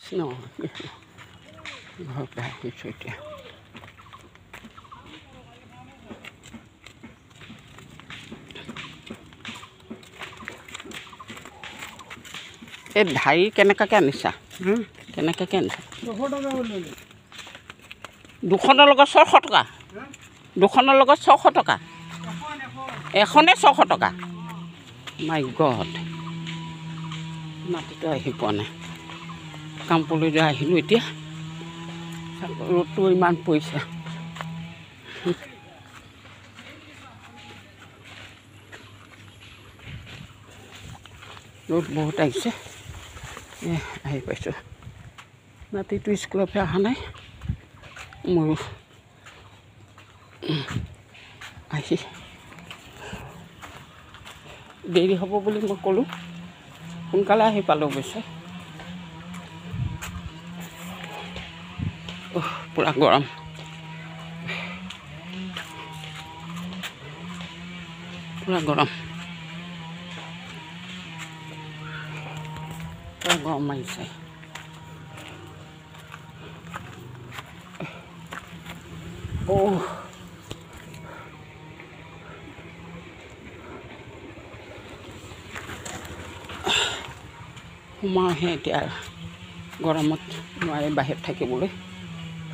কৃষ্ণ ঘৰতে আহিছোঁ এতিয়া। এই ঢাৰি কেনেকুৱাকৈ আনিছা? কেনেকুৱাকৈ আনিছা? 200 লগত 600 টকা। 200 লগত 600 টকা। এখনে 600 টকা। মাই গড, নাতিটো আহি পোৱা নাই। কামপুৰলৈ যে আহিলোঁ এতিয়া, ৰ'দটো ইমান পৰিছে। ৰ'দ বহুত আহিছে। আহি পাইছোঁ। নাতিটো স্কুলৰ পৰা অহা নাই। মোৰো আহি দেৰি হ'ব বুলি মই ক'লোঁ। সোনকালে আহি পালোঁ অৱশ্যে। পূৰা গৰম। পূৰা গৰম। পূৰা গৰম মাৰিছে। সোমাওহে এতিয়া, গৰমত নোৱাৰি বাহিৰত থাকিবলৈ।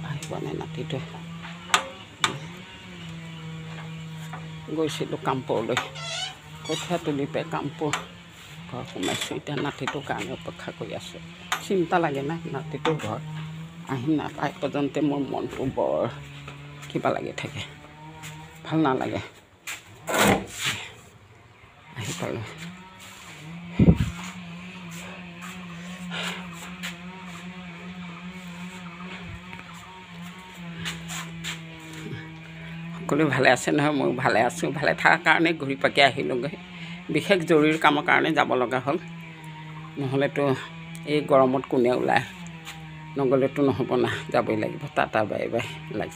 আহি পোৱা নাই নাতিটো। গৈছিলোঁ কামপুৰলৈ, কঠীয়া তুলি পাই কামপুৰ ঘৰ সোমাইছোঁ। এতিয়া নাতিটোৰ কাৰণে অপেক্ষা কৰি আছোঁ। চিন্তা লাগে নাই, নাতিটোৰ ঘৰ আহি নাপায় পৰ্যন্ত মোৰ মনটো বৰ কিবা লাগি থাকে, ভাল নালাগে। আহি পালোঁ। সকলো ভালে আছে নহয়? মই ভালে আছোঁ। ভালে থকাৰ কাৰণে ঘূৰি পাকি আহিলোঁগৈ। বিশেষ জৰুৰী কামৰ কাৰণে যাব লগা হ'ল, নহ'লেতো এই গৰমত কোনে ওলায়? নগ'লেতো নহ'ব না, যাবই লাগিব। টাটা বাই বাই লাগিছে।